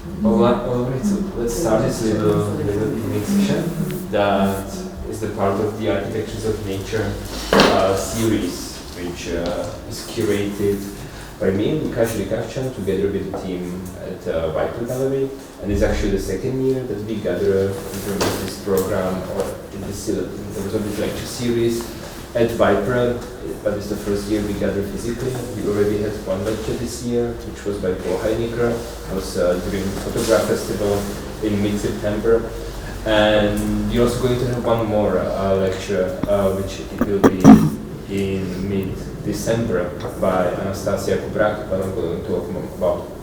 Alright, so let's start this little evening session that is the part of the Architectures of Nature series, which is curated by me, Lukáš Rikavčan, together with the team at Viper Gallery, and it's actually the second year that we gather in terms of this program or in terms of this lecture series at Viper, but it's the first year we gather physically. We already had one lecture this year, which was by Paul Heiniger. It was during the Photograph Festival in mid-September. And we're also going to have one more lecture, which it will be in mid-December by Anastasia Kubrak, but I'm going to talk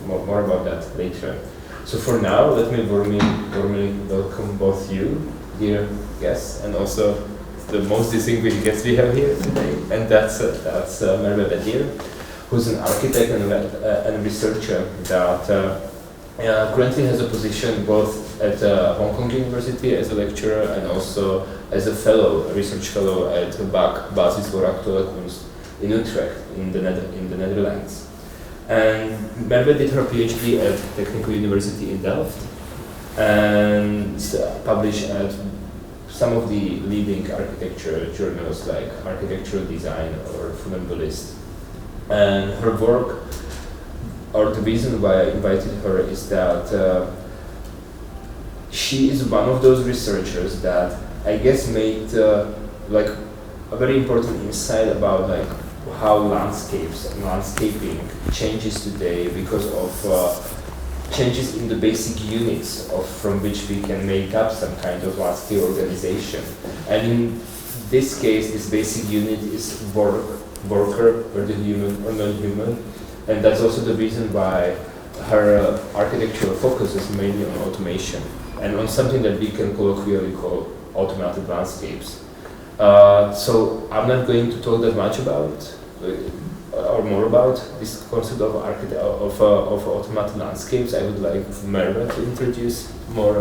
more about that later. So for now, let me warmly welcome both you, dear guests, and also the most distinguished guest we have here today, and that's Merve Bedir, who's an architect and a researcher that currently has a position both at Hong Kong University as a lecturer and also as a research fellow at BAK, Basis voor Actuele Kunst, in Utrecht, in the Netherlands. And Merve did her PhD at Technical University in Delft and published at some of the leading architecture journals like Architectural Design or Fundamentalist. And her work, or the reason why I invited her, is that she is one of those researchers that I guess made like a very important insight about like how landscaping changes today because of changes in the basic units from which we can make up some kind of landscape organization. And in this case, this basic unit is worker, or the human or non-human. And that's also the reason why her architectural focus is mainly on automation and on something that we can colloquially call automated landscapes. So I'm not going to talk that much about or more about this concept of automated landscapes. I would like Merve to introduce more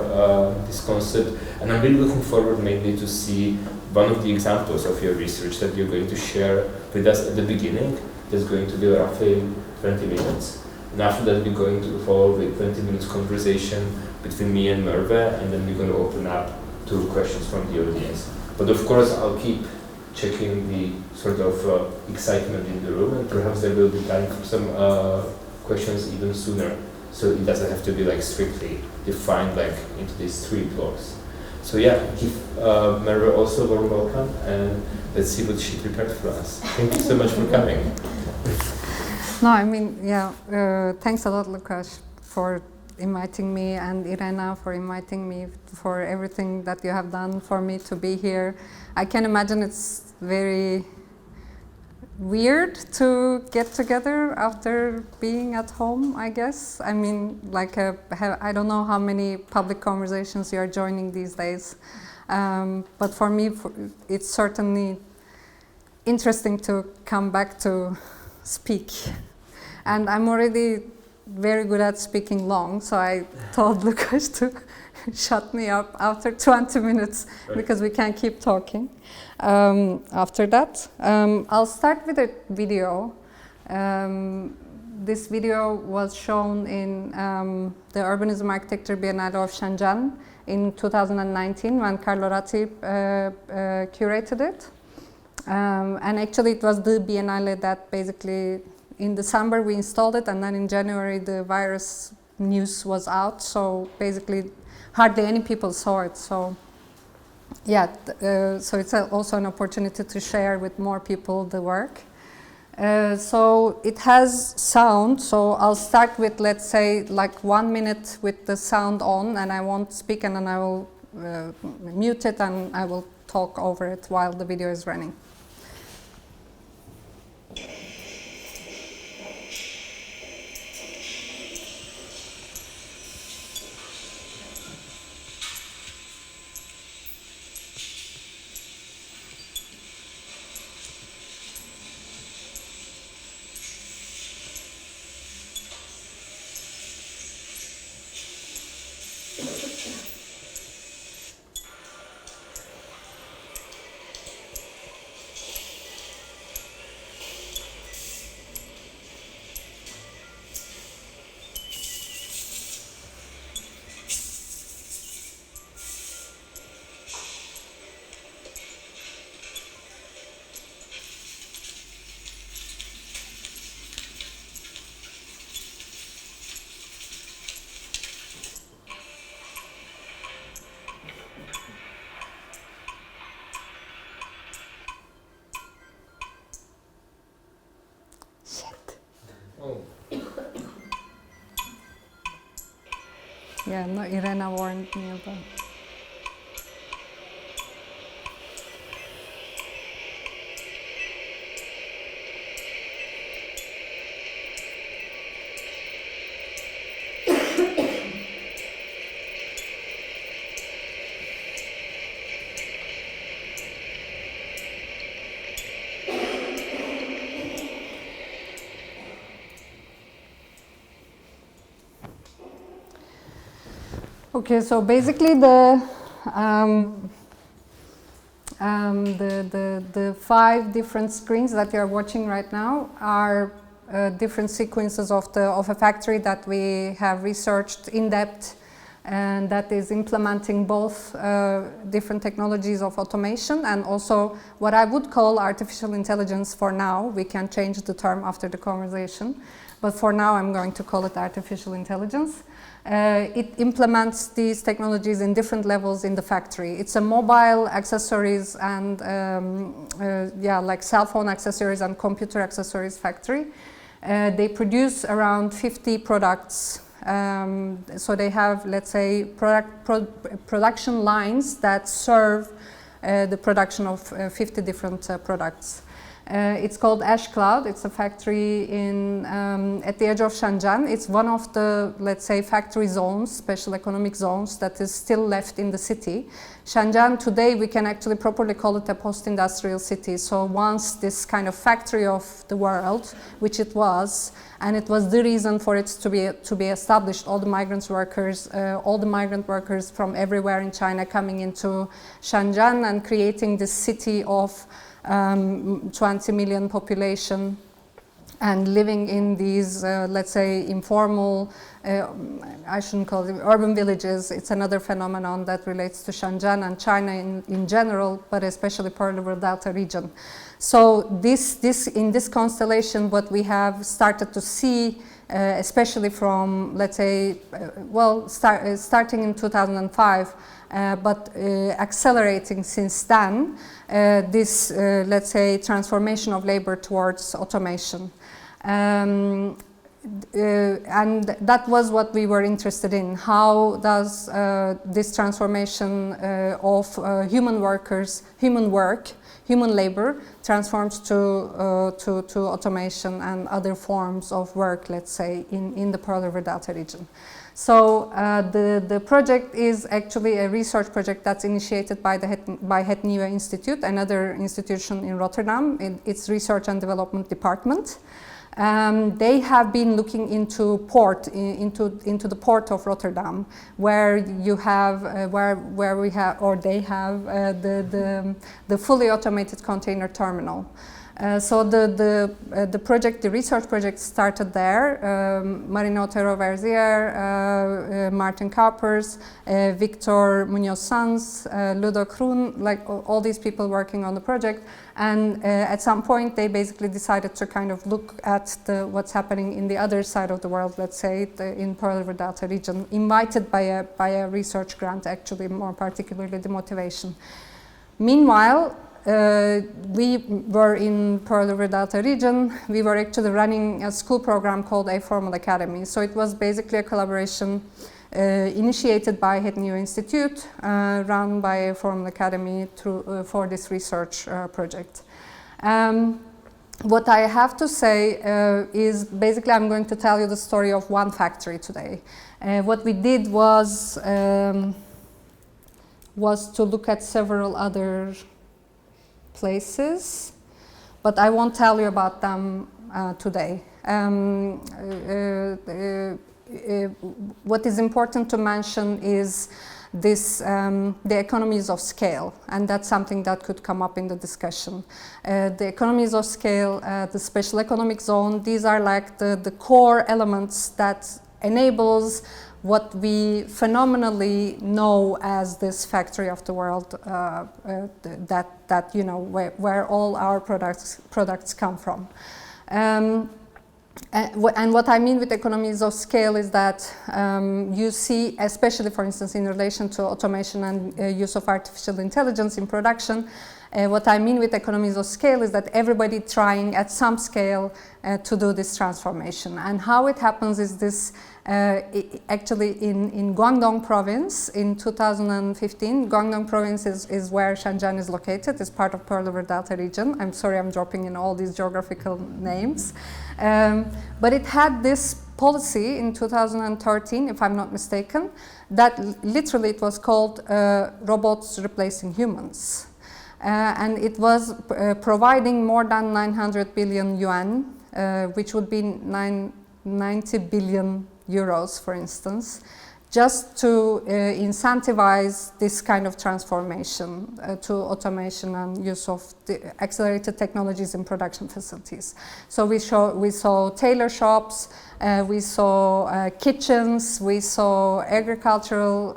this concept, and I'm really looking forward mainly to see one of the examples of your research that you're going to share with us at the beginning. That's going to be roughly 20 minutes, and after that we're going to follow with 20 minutes conversation between me and Merve, and then we're going to open up to questions from the audience. But of course I'll keep checking the sort of excitement in the room, and perhaps there will be time for some questions even sooner. So it doesn't have to be like strictly defined like into these 3 blocks. So yeah, give Merve also a warm welcome, and let's see what she prepared for us. Thank you so much for coming. No, I mean, yeah, thanks a lot, Lukáš, for inviting me, and Irena for inviting me, for everything that you have done for me to be here. I can imagine it's very weird to get together after being at home, I guess. I mean, like, I don't know how many public conversations you are joining these days, but for me, it's certainly interesting to come back to speak. And I'm already very good at speaking long, so I told Lukáš to shut me up after 20 minutes because we can't keep talking after that. I'll start with a video. This video was shown in the Urbanism Architecture Biennale of Shenzhen in 2019 when Carlo Ratti curated it. And actually it was the Biennale that basically in December we installed it, and then in January the virus news was out, so basically hardly any people saw it. So yeah, so it's also an opportunity to share with more people the work. So it has sound, so I'll start with, let's say, like 1 minute with the sound on, and I won't speak, and then I will mute it and I will talk over it while the video is running. Yeah, no, Irena warned me about. Okay, so basically the 5 different screens that you are watching right now are different sequences of a factory that we have researched in depth, and that is implementing both different technologies of automation and also what I would call artificial intelligence for now. We can change the term after the conversation, but for now I'm going to call it artificial intelligence. It implements these technologies in different levels in the factory. It's a mobile accessories and like cell phone accessories and computer accessories factory. They produce around 50 products. So they have, let's say, production lines that serve the production of 50 different products. It's called Ash Cloud. It's a factory at the edge of Shenzhen. It's one of the, let's say, factory zones, special economic zones, that is still left in the city. Shenzhen today, we can actually properly call it a post-industrial city. So once this kind of factory of the world, which it was, and it was the reason for it to be established, all the migrant workers from everywhere in China coming into Shenzhen and creating this city of 20 million population and living in these, let's say, informal, I shouldn't call them urban villages. It's another phenomenon that relates to Shenzhen and China in general, but especially Pearl River Delta region. So in this constellation, what we have started to see, especially from, let's say, starting in 2005, but accelerating since then, this, let's say, transformation of labor towards automation. And that was what we were interested in. How does this transformation of human labor transforms to automation and other forms of work, let's say, in the Pearl River Delta region. So the project is actually a research project that's initiated by Het Nieuwe Instituut, another institution in Rotterdam, in its research and development department. They have been looking into the port of Rotterdam, where you have they have the fully automated container terminal. So the research project started there. Marina Otero Verzier, Martin Kappers, Victor Munoz Sanz, Ludo Kroon, like all these people working on the project. And at some point, they basically decided to kind of look at what's happening in the other side of the world, let's say, in Pearl River Delta region, invited by a research grant, actually, more particularly the motivation. Meanwhile, we were in Pearl River Delta region. We were actually running a school program called A Formal Academy. So it was basically a collaboration initiated by Het Nieuwe Instituut, run by A Formal Academy for this research project. What I have to say is basically I'm going to tell you the story of one factory today. What we did was to look at several other places, but I won't tell you about them today. What is important to mention is this, the economies of scale, and that's something that could come up in the discussion. The economies of scale, the special economic zone, these are like the core elements that enables what we phenomenally know as this factory of the world, that you know, where all our products come from. And what I mean with economies of scale is that you see, especially for instance in relation to automation and use of artificial intelligence in production, what I mean with economies of scale is that everybody trying at some scale to do this transformation. And how it happens is this actually in Guangdong province in 2015. Guangdong province is where Shenzhen is located. It's part of Pearl River Delta region. I'm sorry I'm dropping in all these geographical names. But it had this policy in 2013, if I'm not mistaken, that literally it was called robots replacing humans. And it was providing more than 900 billion yuan, which would be 90 billion euros, for instance, just to incentivize this kind of transformation to automation and use of the accelerated technologies in production facilities. So we saw tailor shops, we saw kitchens, we saw agricultural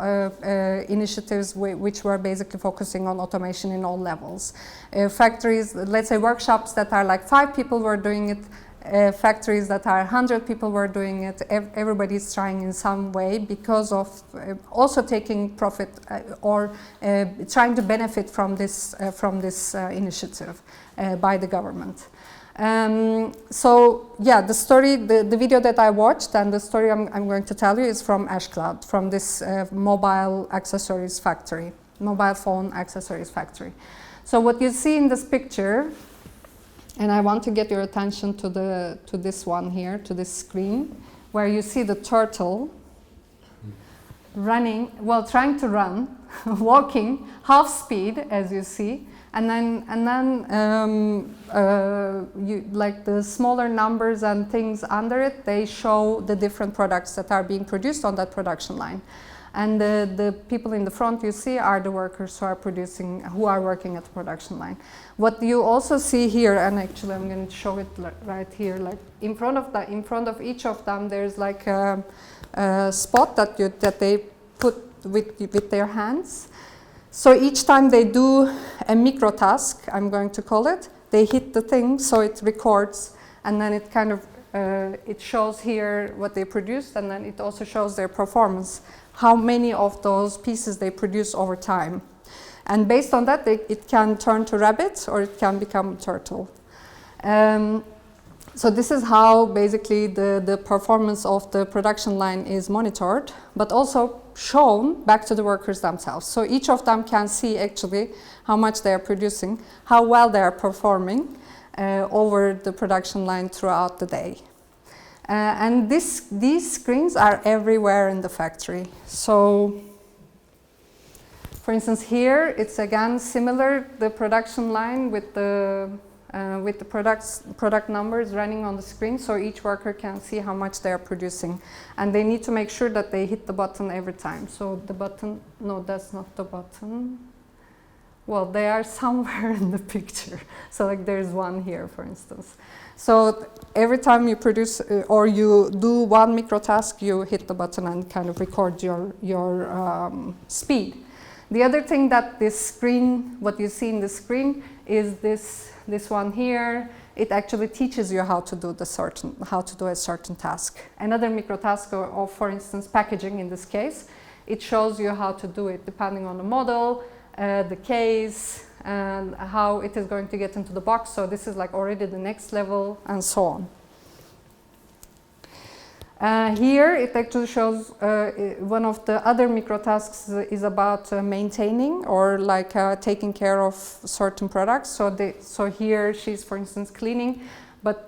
initiatives which were basically focusing on automation in all levels. Factories, let's say workshops that are like 5 people were doing it, factories that are 100 people were doing it. Everybody's trying in some way because of also taking profit or trying to benefit from this initiative by the government. So yeah, the story, the video that I watched and the story I'm going to tell you is from Ashcloud, from this mobile accessories factory, mobile phone accessories factory. So what you see in this picture, and I want to get your attention to this one here, to this screen, where you see the turtle running, well, trying to run, walking half speed, as you see, and then you, like the smaller numbers and things under it, they show the different products that are being produced on that production line. And the people in the front you see are the workers who are producing, who are working at the production line. What you also see here, and actually I'm going to show it right here, like in front of each of them, there's like a spot that they put with their hands. So each time they do a microtask, I'm going to call it, they hit the thing, so it records, and then it kind of it shows here what they produced, and then it also shows their performance, how many of those pieces they produce over time. And based on that, it can turn to rabbit or it can become turtle. So this is how basically the performance of the production line is monitored, but also shown back to the workers themselves. So each of them can see actually how much they are producing, how well they are performing over the production line throughout the day. And these screens are everywhere in the factory. So, for instance, here it's again similar, the production line with the product numbers running on the screen, so each worker can see how much they are producing, and they need to make sure that they hit the button every time. So the button, no, that's not the button. Well, they are somewhere in the picture. So like there's one here, for instance. So every time you produce or you do one microtask, you hit the button and kind of record your speed. The other thing that this screen, what you see in the screen, is this one here. It actually teaches you how to do a certain task. Another microtask, or for instance packaging in this case, it shows you how to do it depending on the model, the case, and how it is going to get into the box. So this is like already the next level, and so on. Here it actually shows one of the other microtasks is about maintaining or like taking care of certain products. So here she's, for instance, cleaning, but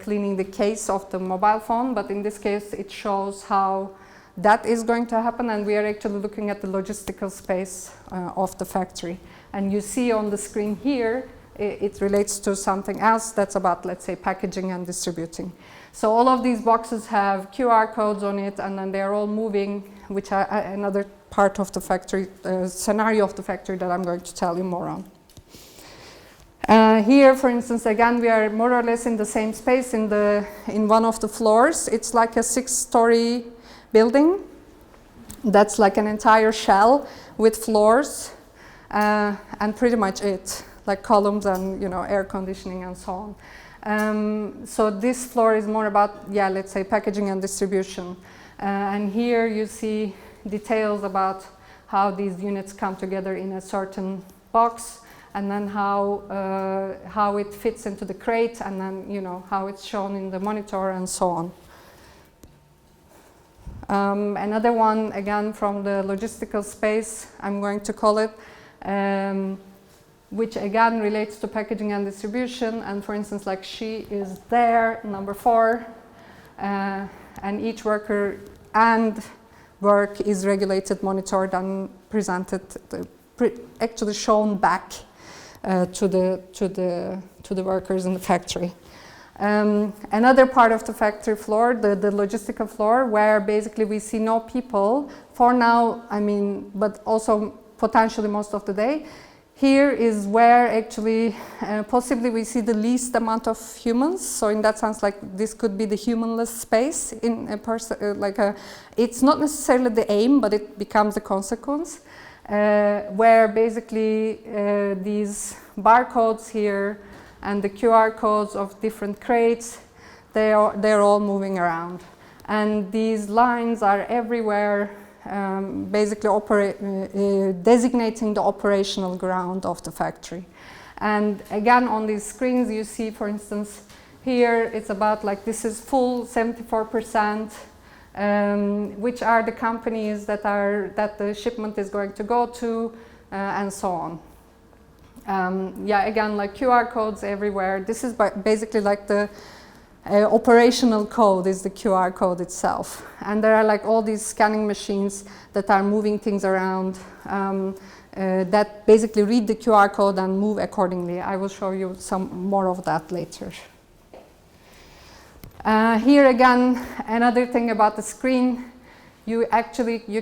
cleaning the case of the mobile phone. But in this case, it shows how that is going to happen, and we are actually looking at the logistical space of the factory. And you see on the screen here, it relates to something else that's about, let's say, packaging and distributing. So all of these boxes have QR codes on it, and then they're all moving, which are another part of the factory, scenario of the factory that I'm going to tell you more on. Here, for instance, again, we are more or less in the same space in one of the floors. It's like a 6-story building. That's like an entire shell with floors, and pretty much it, like columns and air conditioning and so on. So this floor is more about, let's say packaging and distribution. And here you see details about how these units come together in a certain box, and then how it fits into the crate, and then how it's shown in the monitor and so on. Another one, again, from the logistical space, I'm going to call it, which again relates to packaging and distribution. And for instance, like she is there, number 4, and each worker and work is regulated, monitored, and presented, actually shown back to the workers in the factory. Another part of the factory floor, the logistical floor, where basically we see no people for now, I mean, but also potentially most of the day. Here is where actually possibly we see the least amount of humans. So in that sense, like this could be the humanless space in a person, it's not necessarily the aim, but it becomes a consequence, where basically these barcodes here and the QR codes of different crates, they're all moving around. And these lines are everywhere, basically designating the operational ground of the factory. And again, on these screens, you see, for instance, here it's about like this is full 74%, which are the companies that the shipment is going to go to, and so on. Yeah, again, like QR codes everywhere. This is basically like the operational code is the QR code itself. And there are like all these scanning machines that are moving things around that basically read the QR code and move accordingly. I will show you some more of that later. Here again, another thing about the screen, you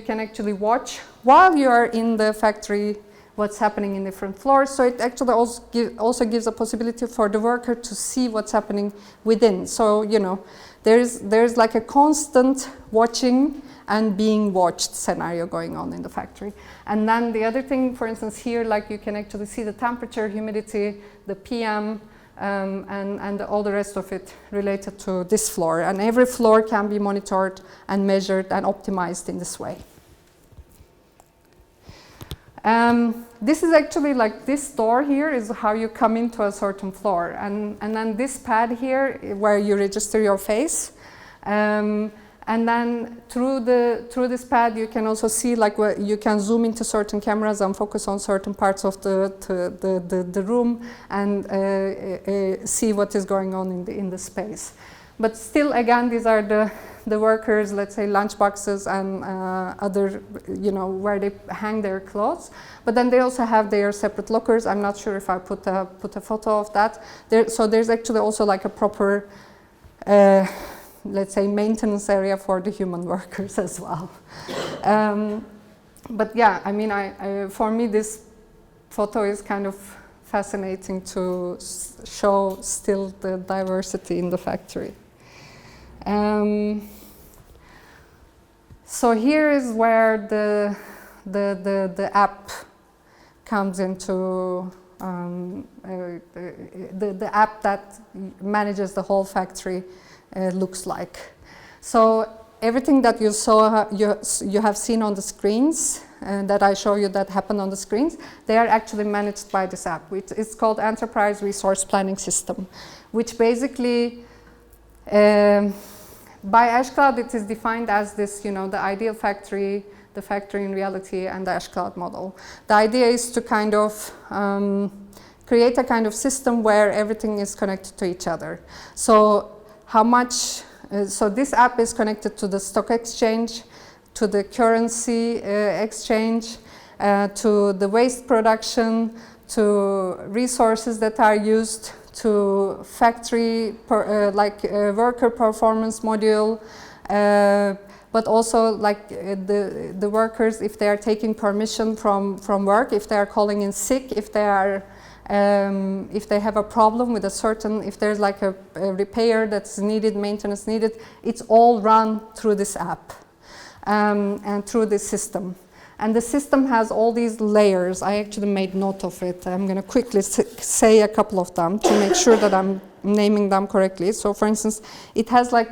can actually watch while you are in the factory what's happening in different floors. So it actually also gives a possibility for the worker to see what's happening within. So, you know, there's like a constant watching and being watched scenario going on in the factory. And then the other thing, for instance, here, like you can actually see the temperature, humidity, the PM, and all the rest of it related to this floor. And every floor can be monitored and measured and optimized in this way. This is actually like this door here is how you come into a certain floor, and then this pad here where you register your face, and then through this pad you can also see like where you can zoom into certain cameras and focus on certain parts of the room and see what is going on in the space. But still, again, these are the workers, let's say lunch boxes and other, you know, where they hang their clothes. But then they also have their separate lockers. I'm not sure if I put a photo of that. So there's actually also like a proper, let's say, maintenance area for the human workers as well. But yeah, I mean, for me, this photo is kind of fascinating to show still the diversity in the factory. So here is where the app comes into the app that manages the whole factory looks like. So everything that you saw, you have seen on the screens that I show you that happened on the screens, they are actually managed by this app. It's called Enterprise Resource Planning System, which basically by Ashcloud, it is defined as this, you know, the ideal factory, the factory in reality, and the Ashcloud model. The idea is to kind of create a kind of system where everything is connected to each other. So how much, so this app is connected to the stock exchange, to the currency exchange, to the waste production, to resources that are used, to factory, worker performance module, but also like the workers, if they are taking permission from work, if they are calling in sick, if they are, if they have a problem with a certain, if there's like a repair that's needed, maintenance needed, it's all run through this app and through this system. And the system has all these layers. I actually made note of it. I'm going to quickly say a couple of them to make sure that I'm naming them correctly. So for instance, it has like,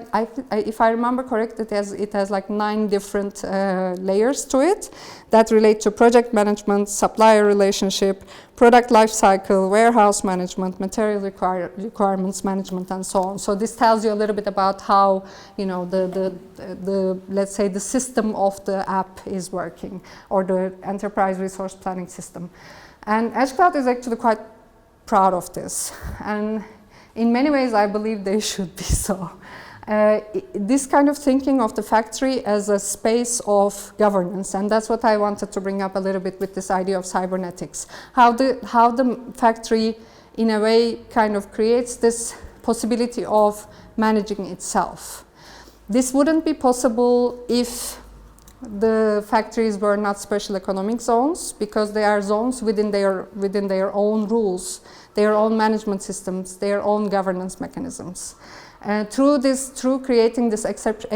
if I remember correctly, it has like 9 different layers to it that relate to project management, supplier relationship, product life cycle, warehouse management, material requirements management, and so on. So this tells you a little bit about how, you know, the let's say the system of the app is working, or the enterprise resource planning system. And Edge Cloud is actually quite proud of this, and in many ways I believe they should be so. This kind of thinking of the factory as a space of governance, and that's what I wanted to bring up a little bit with this idea of cybernetics. How the factory in a way kind of creates this possibility of managing itself. This wouldn't be possible if the factories were not special economic zones, because they are zones within their own rules, their own management systems, their own governance mechanisms. Through creating this exceptional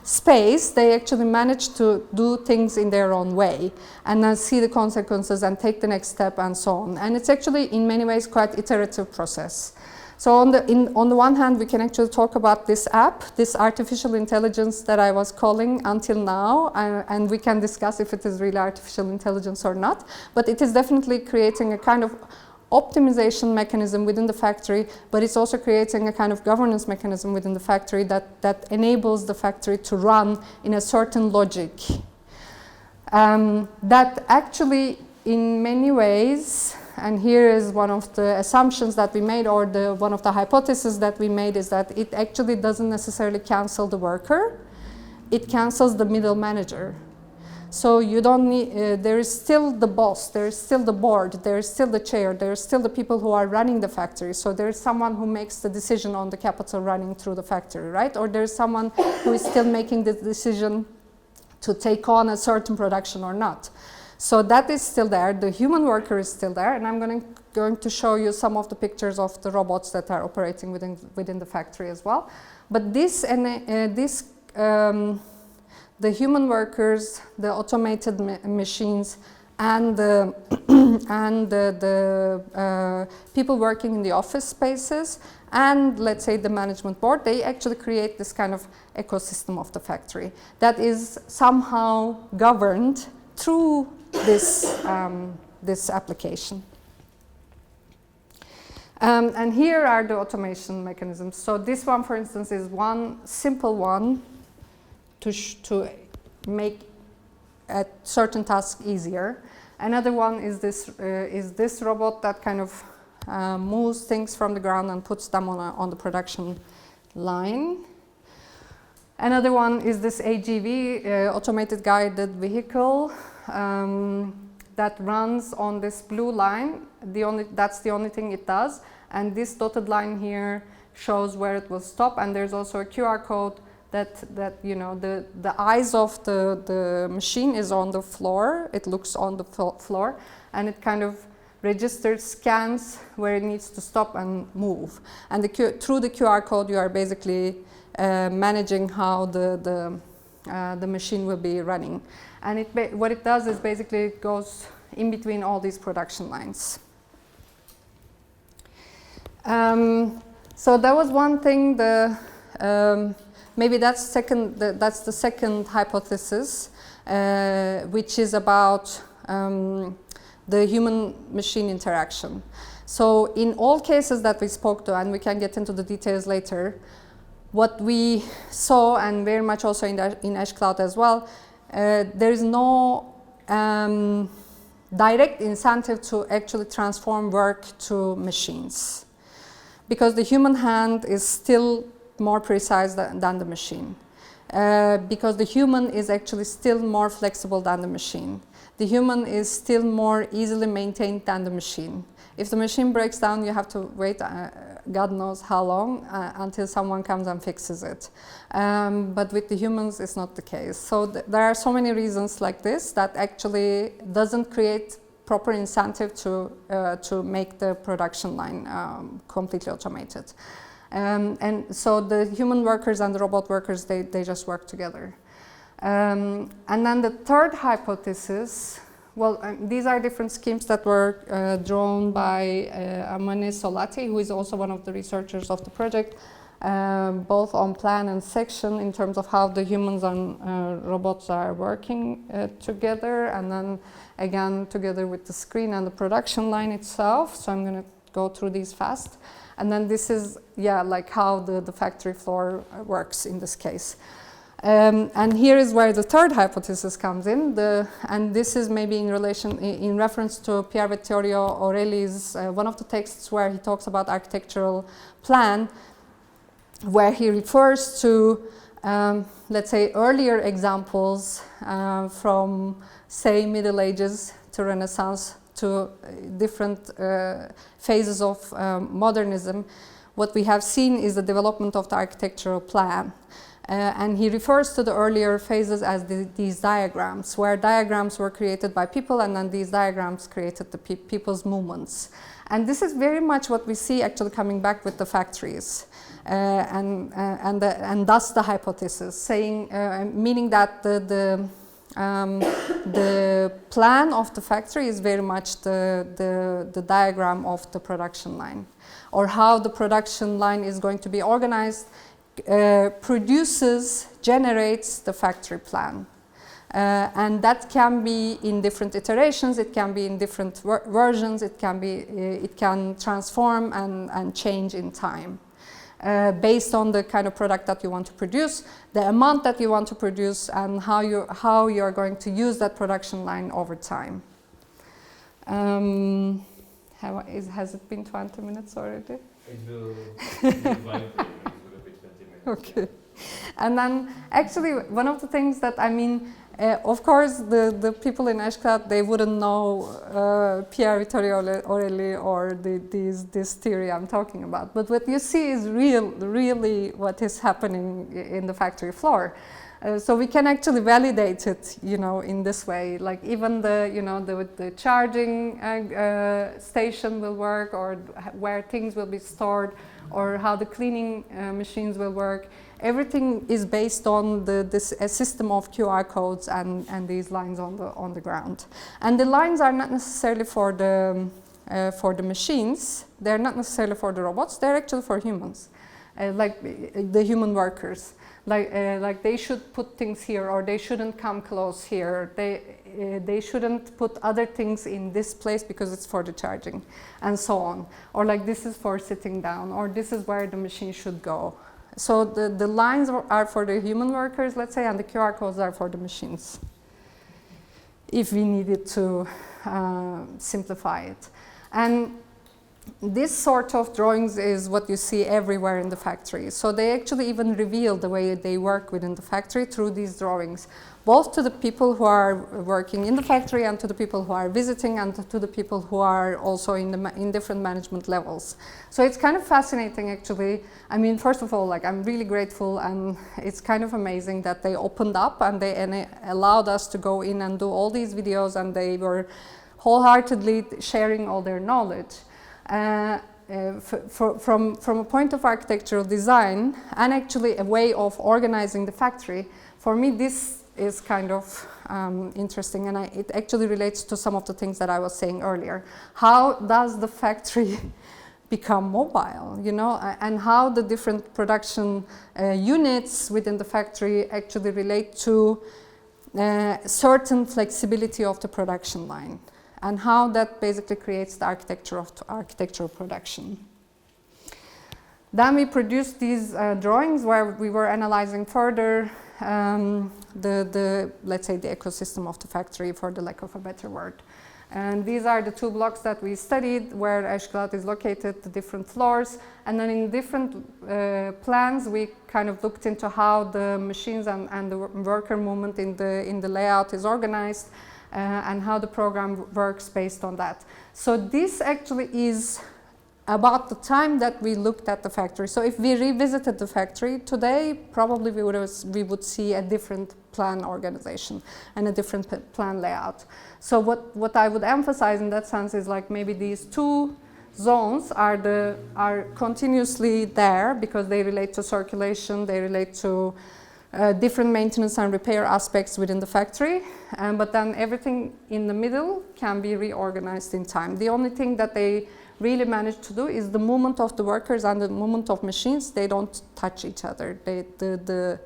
space, they actually manage to do things in their own way, and then see the consequences and take the next step and so on. And it's actually in many ways quite iterative process. So on the one hand, we can actually talk about this app, this artificial intelligence that I was calling until now, and we can discuss if it is really artificial intelligence or not. But it is definitely creating a kind of optimization mechanism within the factory, but it's also creating a kind of governance mechanism within the factory that enables the factory to run in a certain logic. That actually, in many ways, and here is one of the assumptions that we made, or one of the hypotheses that we made, is that it actually doesn't necessarily cancel the worker, it cancels the middle manager. So you don't need, there is still the boss, there is still the board, there is still the chair, there is still the people who are running the factory. So there is someone who makes the decision on the capital running through the factory, right? Or there is someone who is still making the decision to take on a certain production or not. So that is still there, the human worker is still there, and I'm going to show you some of the pictures of the robots that are operating within the factory as well. But this the human workers, the automated machines, and the people working in the office spaces, and let's say the management board, they actually create this kind of ecosystem of the factory that is somehow governed through this application. And here are the automation mechanisms. So this one, for instance, is one simple one to make a certain task easier. Another one is this robot that kind of moves things from the ground and puts them on the production line. Another one is this AGV, automated guided vehicle, that runs on this blue line. That's the only thing it does. And this dotted line here shows where it will stop. And there's also a QR code that you know, the eyes of the machine is on the floor. It looks on the floor, and it kind of registers, scans where it needs to stop and move. And through the QR code, you are basically managing how the machine will be running. And what it does is basically it goes in between all these production lines. So that was one thing. Maybe that's the second hypothesis, which is about the human-machine interaction. So in all cases that we spoke to, and we can get into the details later, what we saw, and very much also in Edge Cloud as well, there is no direct incentive to actually transform work to machines, because the human hand is still more precise than the machine, because the human is actually still more flexible than the machine. The human is still more easily maintained than the machine. If the machine breaks down, you have to wait God knows how long until someone comes and fixes it. But with the humans, it's not the case. So there are so many reasons like this that actually doesn't create proper incentive to make the production line completely automated. And so the human workers and the robot workers, they just work together. And then the third hypothesis, well, these are different schemes that were drawn by Amane Solati, who is also one of the researchers of the project, both on plan and section in terms of how the humans and robots are working together, and then again together with the screen and the production line itself. So I'm going to go through these fast. And then this is, yeah, like how the factory floor works in this case. And here is where the third hypothesis comes in, and this is maybe in reference to Pierre Vittorio Aureli's one of the texts where he talks about architectural plan, where he refers to, let's say, earlier examples from, say, Middle Ages to Renaissance to different phases of modernism. What we have seen is the development of the architectural plan. And he refers to the earlier phases as these diagrams, where diagrams were created by people, and then these diagrams created the people's movements. And this is very much what we see actually coming back with the factories, and thus the hypothesis, saying, meaning that the plan of the factory is very much the diagram of the production line, or how the production line is going to be organized. Generates the factory plan. And that can be in different iterations, it can be in different versions, it can transform and change in time. Based on the kind of product that you want to produce, the amount that you want to produce, and how you are going to use that production line over time. Has it been 20 minutes already? It will vibrate. Okay. And then actually one of the things that, I mean, of course the people in Ashclad, they wouldn't know Pierre Vittorio Aureli or this theory I'm talking about. But what you see is really what is happening in the factory floor. So we can actually validate it, you know, in this way. Like even the charging station will work, or where things will be stored, or how the cleaning machines will work. Everything is based on this system of QR codes and these lines on the ground. And the lines are not necessarily for the machines. They're not necessarily for the robots. They're actually for humans, like the human workers. Like they should put things here, or they shouldn't come close here. They shouldn't put other things in this place because it's for the charging, and so on. Or like this is for sitting down, or this is where the machine should go. So the lines are for the human workers, let's say, and the QR codes are for the machines, if we needed to simplify it. And this sort of drawings is what you see everywhere in the factory. So they actually even reveal the way they work within the factory through these drawings, both to the people who are working in the factory and to the people who are visiting and to the people who are also in different management levels. So it's kind of fascinating, actually. I mean, first of all, like, I'm really grateful, and it's kind of amazing that they opened up and they allowed us to go in and do all these videos, and they were wholeheartedly sharing all their knowledge. From a point of architectural design, and actually a way of organizing the factory, for me this is kind of interesting, and it actually relates to some of the things that I was saying earlier. How does the factory become mobile, you know, and how the different production units within the factory actually relate to certain flexibility of the production line, and how that basically creates the architecture of architectural production. Then we produced these drawings where we were analyzing further let's say, the ecosystem of the factory, for the lack of a better word. And these are the two blocks that we studied, where Ashgabat is located, the different floors. And then in different plans, we kind of looked into how the machines and the worker movement in the layout is organized, and how the program works based on that. So this actually is about the time that we looked at the factory. So if we revisited the factory today, probably we would see a different plan organization and a different plan layout. So what I would emphasize in that sense is, like, maybe these two zones are continuously there because they relate to circulation, they relate to different maintenance and repair aspects within the factory, but then everything in the middle can be reorganized in time. The only thing that they really manage to do is the movement of the workers and the movement of machines. They don't touch each other. The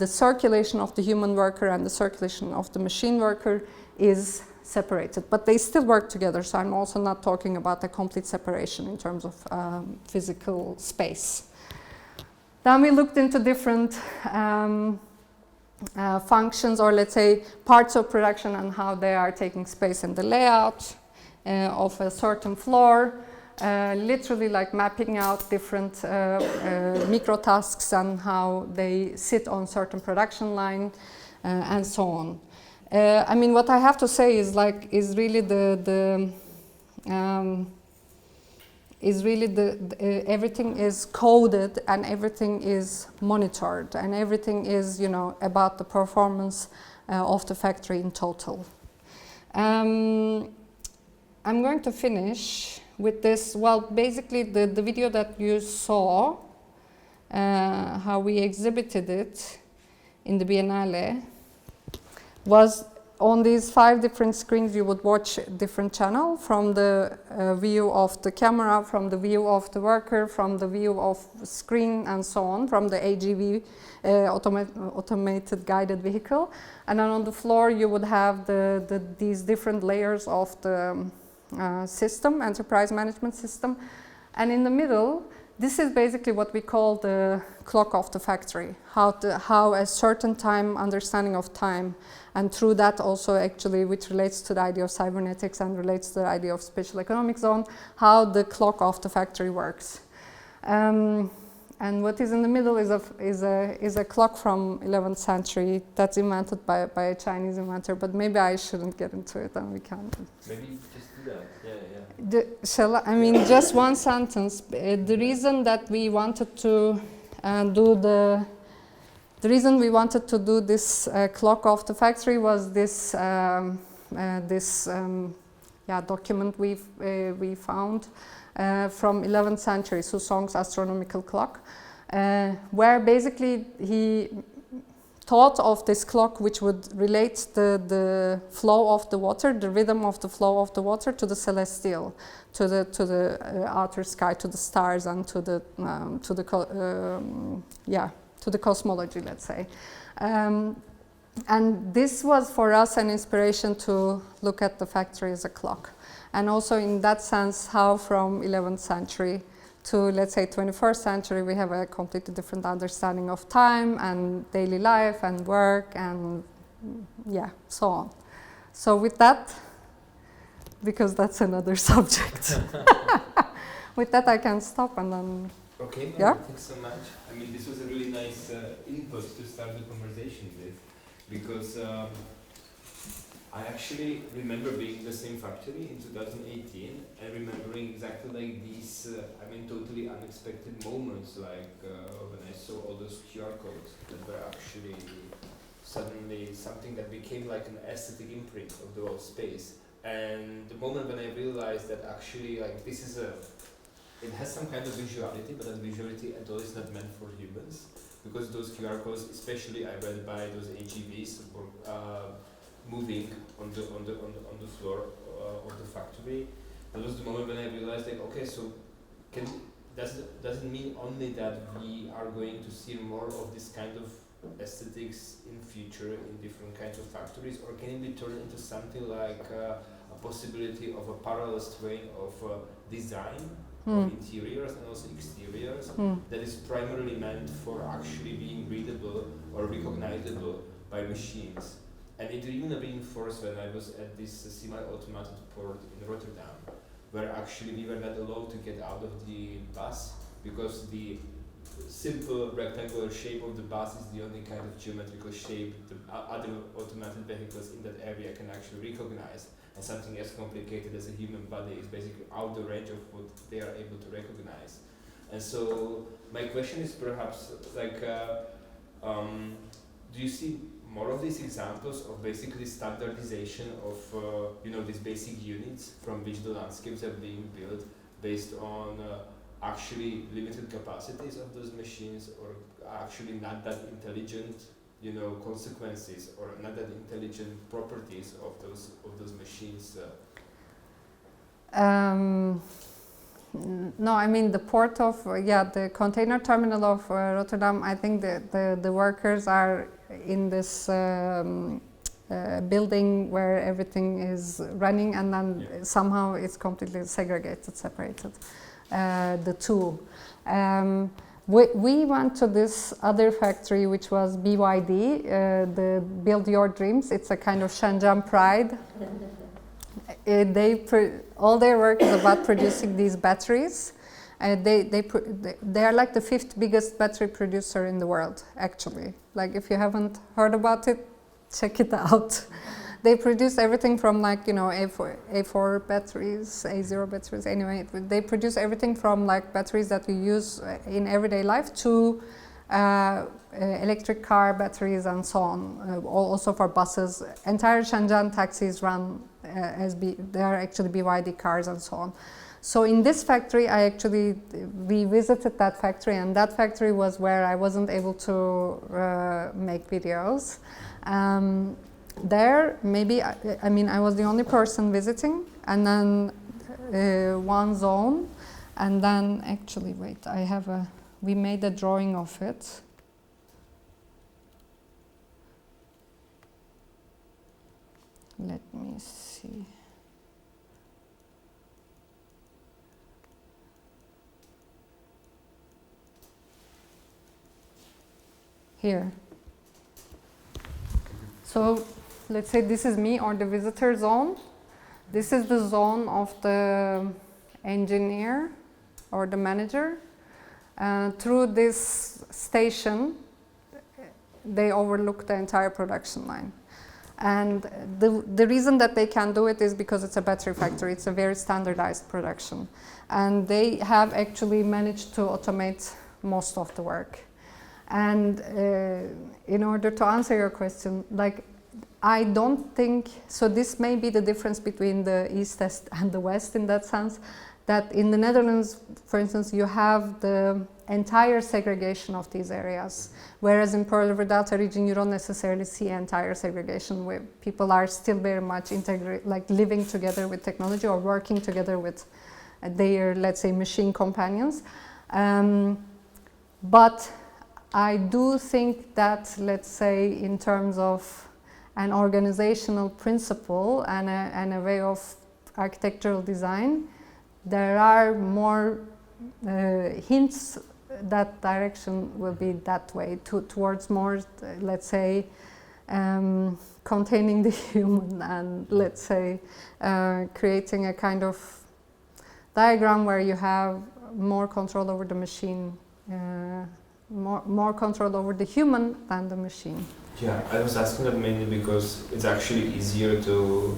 circulation of the human worker and the circulation of the machine worker is separated, but they still work together. So I'm also not talking about a complete separation in terms of physical space. Then we looked into different functions, or let's say parts of production, and how they are taking space in the layout of a certain floor, literally like mapping out different microtasks and how they sit on certain production line, and so on. I mean, what I have to say is really everything is coded and everything is monitored and everything is, you know, about the performance of the factory in total. I'm going to finish with this. Well, basically the video that you saw, how we exhibited it in the Biennale, was on these 5 different screens. You would watch different channel from the view of the camera, from the view of the worker, from the view of screen, and so on, from the AGV, automated guided vehicle. And then on the floor you would have these different layers of the system, enterprise management system. And in the middle, this is basically what we call the clock of the factory, how a certain time, understanding of time, and through that also actually, which relates to the idea of cybernetics and relates to the idea of spatial economic zone, how the clock of the factory works. And what is in the middle is a clock from 11th century that's invented by a Chinese inventor, but maybe I shouldn't get into it, and we can. Maybe just do that. Shall I mean, just one sentence. The reason that we wanted to the reason we wanted to do this clock of the factory was this document we found from 11th century, Susong's astronomical clock, where basically he thought of this clock which would relate the flow of the water, the rhythm of the flow of the water, to the celestial, to the outer sky, to the stars, and to the cosmology, let's say. And this was for us an inspiration to look at the factory as a clock. And also in that sense, how from 11th century to, let's say, 21st century, we have a completely different understanding of time and daily life and work and so on. So with that, because that's another subject, with that I can stop and then... Okay, yeah? Thanks so much. I mean, this was a really nice input to start the conversation with, because I actually remember being in the same factory in 2018 and remembering exactly like these, totally unexpected moments, like when I saw all those QR codes that were actually suddenly something that became like an aesthetic imprint of the whole space. And the moment when I realized that actually like this is it has some kind of visuality, but that visuality at all is not meant for humans, because those QR codes, especially I read by those AGVs, were moving on the floor of the factory. That was the moment when I realized, like, okay, so does it mean only that we are going to see more of this kind of aesthetics in future in different kinds of factories, or can it be turned into something like a possibility of a parallel strain of design of interiors and also exteriors that is primarily meant for actually being readable or recognizable by machines? And it even reinforced when I was at this semi-automated port in Rotterdam, where actually we were not allowed to get out of the bus because the simple rectangular shape of the bus is the only kind of geometrical shape the other automated vehicles in that area can actually recognize, and something as complicated as a human body is basically out the range of what they are able to recognize. And so my question is perhaps like, do you see more of these examples of basically standardization of these basic units from which the landscapes are being built based on actually limited capacities of those machines, or actually not that intelligent, consequences, or not that intelligent properties of those machines? No, I mean the port of the container terminal of Rotterdam. I think the workers are in this building where everything is running, and then somehow it's completely segregated, separated. The two. We went to this other factory, which was BYD, the Build Your Dreams. It's a kind of Shenzhen pride. All their work is about producing these batteries. They are like the 5th biggest battery producer in the world, actually. Like, if you haven't heard about it, check it out. They produce everything from A4 batteries, A0 batteries. Anyway, they produce everything from batteries that we use in everyday life to electric car batteries and so on. Also for buses. Entire Shenzhen taxis run they are actually BYD cars and so on. So in this factory, we visited that factory, and that factory was where I wasn't able to make videos. There, maybe, I was the only person visiting, and then one zone, and then wait, we made a drawing of it. Let me see. Here. So, let's say this is me, or the visitor zone. This is the zone of the engineer or the manager. Through this station, they overlook the entire production line. And the reason that they can do it is because it's a battery factory. It's a very standardized production. And they have actually managed to automate most of the work. And in order to answer your question, I don't think, so this may be the difference between the East and the West in that sense, that in the Netherlands, for instance, you have the entire segregation of these areas, whereas in Pearl River Delta region, you don't necessarily see entire segregation, where people are still very much living together with technology or working together with their, let's say, machine companions. But I do think that, let's say, in terms of an organizational principle and a way of architectural design, there are more hints that direction will be that way, towards more, let's say, containing the human, and let's say creating a kind of diagram where you have more control over the machine, more control over the human than the machine. Yeah, I was asking that mainly because it's actually easier to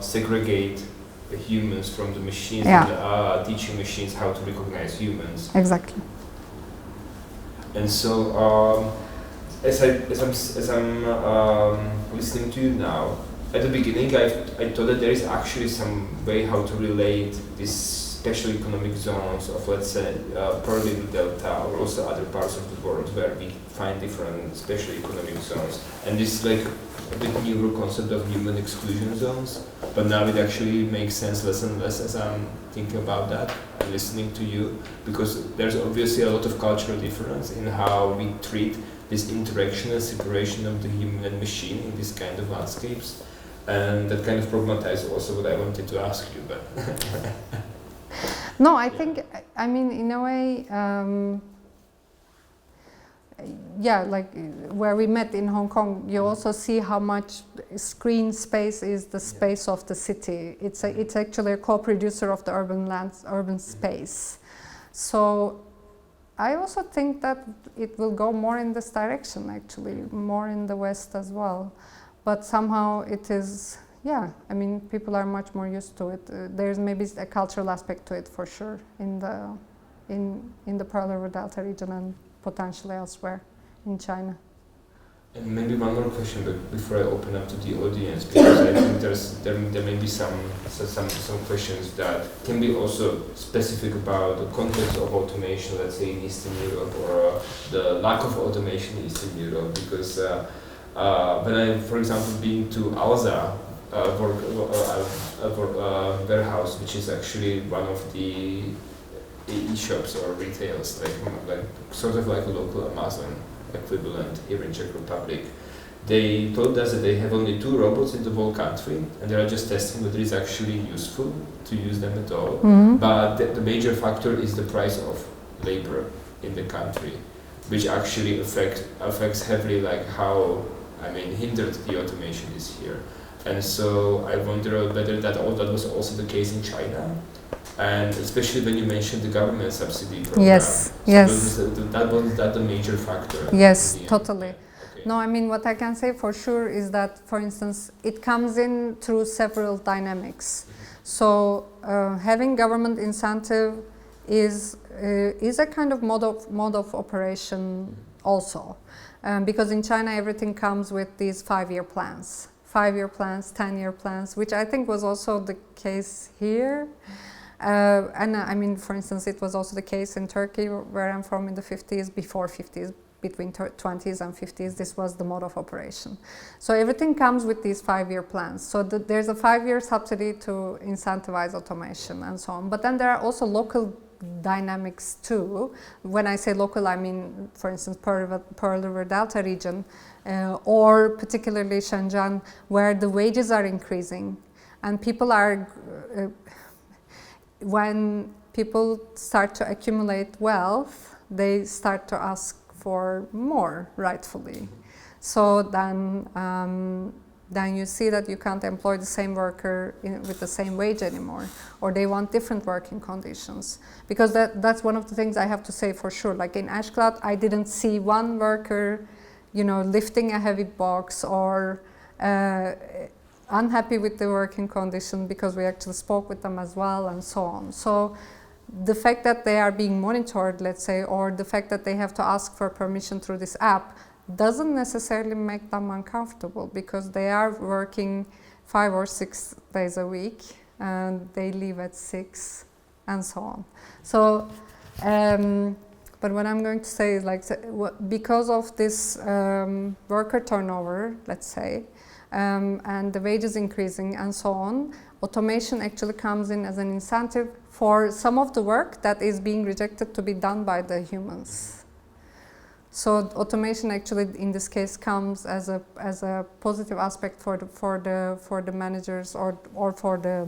segregate the humans from the machines, and teaching machines how to recognize humans. Exactly. And so, as I'm listening to you now, at the beginning I thought that there is actually some way how to relate these special economic zones of, let's say, Pearl River Delta, or also other parts of the world where we find different special economic zones. And this is like a bit newer concept of human exclusion zones, but now it actually makes sense less and less as I'm thinking about that and listening to you, because there's obviously a lot of cultural difference in how we treat this interaction and separation of the human and machine in these kind of landscapes, and that kind of problematizes also what I wanted to ask you. But no, I think, in a way, like where we met in Hong Kong, you also see how much screen space is the space of the city. It's actually a co-producer of the urban space. So I also think that it will go more in this direction, actually, more in the West as well. But somehow it is, people are much more used to it. There's maybe a cultural aspect to it for sure in the Pearl River Delta region and potentially elsewhere in China. And maybe one more question before I open up to the audience, because I think there may be some questions that can be also specific about the context of automation, let's say in Eastern Europe, or the lack of automation in Eastern Europe. Because when I, for example, been to Alza warehouse, which is actually one of the e-shops or retails, like sort of like a local Amazon equivalent here in Czech Republic. They told us that they have only 2 robots in the whole country, and they are just testing whether it's actually useful to use them at all. Mm-hmm. But the major factor is the price of labor in the country, which actually affects heavily like how, hindered the automation is here. And so I wonder whether that was also the case in China. And especially when you mentioned the government subsidy program. Yes, so yes. Was that the major factor? Yes, totally. Okay. No, what I can say for sure is that, for instance, it comes in through several dynamics. So having government incentive is a kind of mode of operation also. Because in China everything comes with these 5-year plans. 5-year plans, 10-year plans, which I think was also the case here. And for instance, it was also the case in Turkey, where I'm from, in the 50s, before 50s, between 20s and 50s, this was the mode of operation. So everything comes with these 5-year plans. So there's a 5-year subsidy to incentivize automation and so on. But then there are also local dynamics too. When I say local, I mean, for instance, Pearl River Delta region, or particularly Shenzhen, where the wages are increasing, and people are when people start to accumulate wealth, they start to ask for more, rightfully. So then you see that you can't employ the same worker with the same wage anymore, or they want different working conditions. Because that's one of the things I have to say for sure. Like in Ashclad, I didn't see one worker, lifting a heavy box or unhappy with the working condition, because we actually spoke with them as well and so on. So the fact that they are being monitored, let's say, or the fact that they have to ask for permission through this app doesn't necessarily make them uncomfortable, because they are working 5 or 6 days a week and they leave at 6 and so on. So, but what I'm going to say is because of this worker turnover, let's say, and the wages increasing and so on, automation actually comes in as an incentive for some of the work that is being rejected to be done by the humans. So automation actually in this case comes as a positive aspect for the managers or for the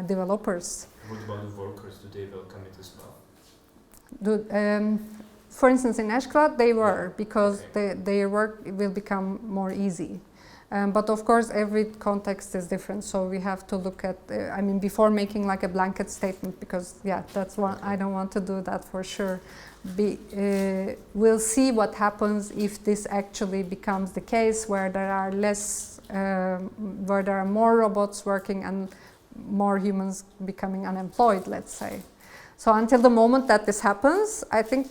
developers. What about the workers? Do they welcome it as well? For instance, in Ashclad they were, because their work will become more easy. But of course, every context is different, so we have to look at, before making like a blanket statement, because that's one, I don't want to do that for sure. We'll see what happens if this actually becomes the case, where there are where there are more robots working and more humans becoming unemployed, let's say. So until the moment that this happens, I think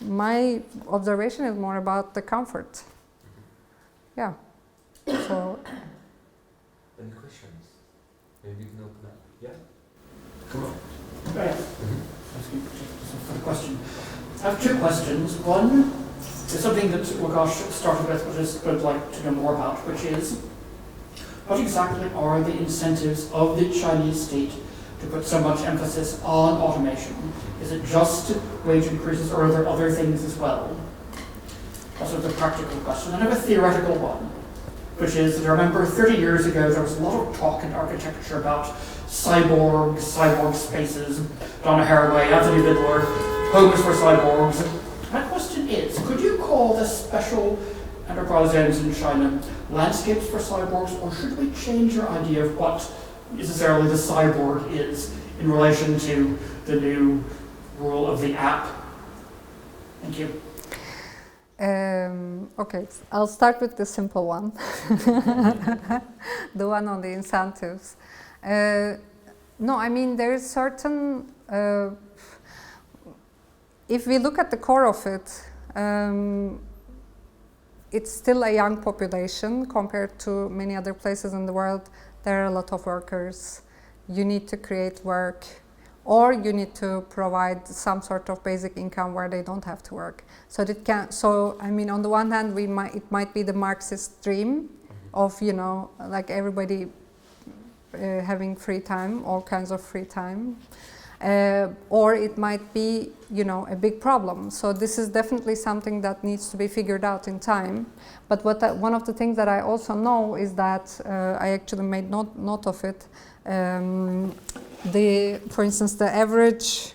my observation is more about the comfort. Yeah. So, any questions? Maybe you can open up. Yeah? Come on. Right. For the question. I have 2 questions. One is something that Łukasz started with, but I'd like to know more about, which is, what exactly are the incentives of the Chinese state to put so much emphasis on automation? Is it just wage increases, or are there other things as well? That's sort of the practical question. And I have a theoretical one, which is that I remember 30 years ago there was a lot of talk in architecture about cyborg spaces, Donna Haraway, Anthony Vidler, homes for cyborgs. My question is, could you call the special enterprise zones in China landscapes for cyborgs, or should we change your idea of what necessarily the cyborg is in relation to the new rule of the app? Thank you. Okay, I'll start with the simple one, the one on the incentives. No, there is certain, if we look at the core of it, it's still a young population compared to many other places in the world. There are a lot of workers. You need to create work, or you need to provide some sort of basic income where they don't have to work. So that can. So I mean, on the one hand, it might be the Marxist dream of, you know, like everybody having free time, all kinds of free time. Or it might be, you know, a big problem. So this is definitely something that needs to be figured out in time. But one of the things that I also know is that I actually made note of it. For instance, the average.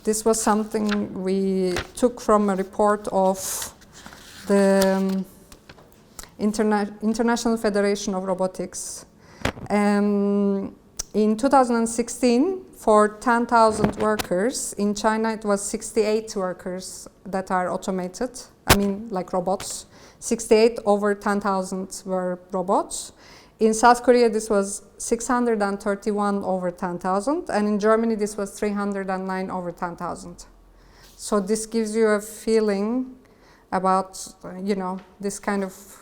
This was something we took from a report of the International Federation of Robotics. In 2016, for 10,000 workers, in China it was 68 workers that are automated, I mean like robots. 68 over 10,000 were robots. In South Korea this was 631 over 10,000, and in Germany this was 309 over 10,000. So this gives you a feeling about, you know, this kind of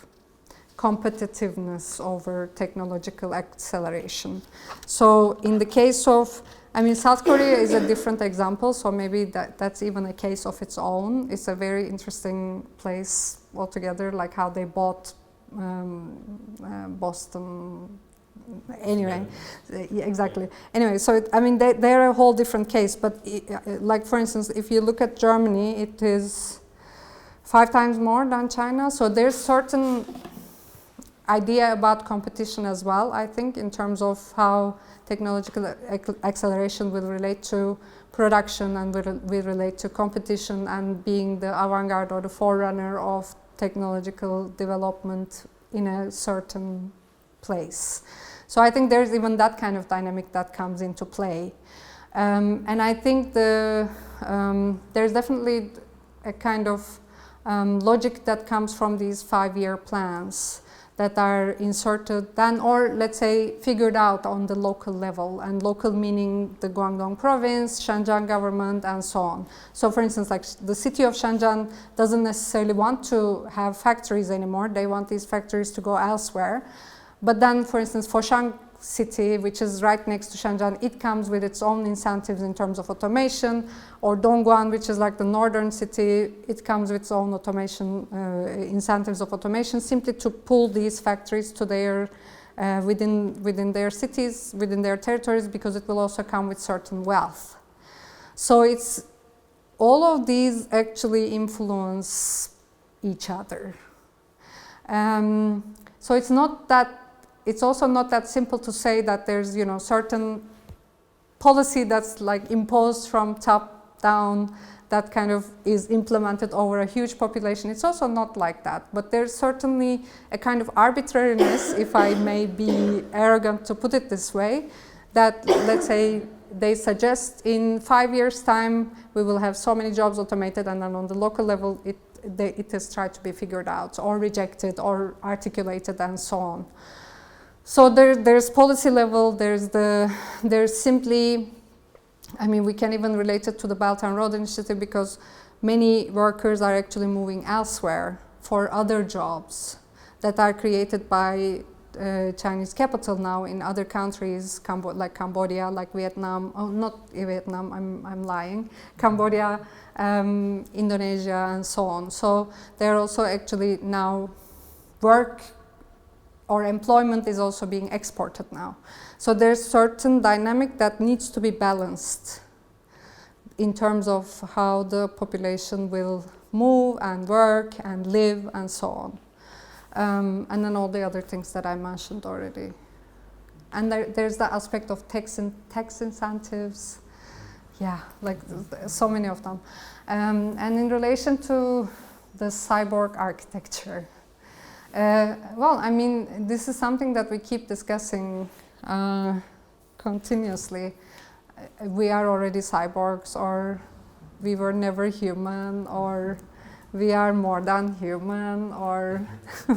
competitiveness over technological acceleration. So in the case of, I mean, South Korea is a different example, so maybe that's even a case of its own. It's a very interesting place altogether, like how they bought Boston. Anyway, yeah, exactly. Anyway, so I mean, they're a whole different case, but like for instance, if you look at Germany, it is 5 times more than China, so there's certain idea about competition as well, I think, in terms of how technological acceleration will relate to production and will relate to competition and being the avant-garde or the forerunner of technological development in a certain place. So I think there's even that kind of dynamic that comes into play. And I think there's definitely a kind of logic that comes from these 5-year plans that are inserted then, or let's say figured out on the local level, and local meaning the Guangdong province, Shenzhen government, and so on. So for instance, like the city of Shenzhen doesn't necessarily want to have factories anymore, they want these factories to go elsewhere. But then, for instance, Foshan city, which is right next to Shenzhen, it comes with its own incentives in terms of automation, or Dongguan, which is like the northern city, it comes with its own automation, incentives of automation, simply to pull these factories to their, within their cities, within their territories, because it will also come with certain wealth. So it's, all of these actually influence each other. So it's not that, it's also not that simple to say that there's, you know, certain policy that's like imposed from top down that kind of is implemented over a huge population. It's also not like that, but there's certainly a kind of arbitrariness, if I may be arrogant to put it this way, that, let's say, they suggest in 5 years' time we will have so many jobs automated, and then on the local level it is tried to be figured out or rejected or articulated and so on. So there's policy level, there's simply, I mean, we can even relate it to the Belt and Road Initiative, because many workers are actually moving elsewhere for other jobs that are created by Chinese capital now in other countries, like Cambodia, like Vietnam, oh, not Vietnam, I'm lying, Cambodia, Indonesia, and so on. So they're also actually now work or employment is also being exported now. So there's certain dynamic that needs to be balanced in terms of how the population will move and work and live and so on. And then all the other things that I mentioned already. And there's the aspect of tax incentives. Yeah, like so many of them. And in relation to the cyborg architecture, well, I mean, this is something that we keep discussing continuously. We are already cyborgs, or we were never human, or we are more than human, or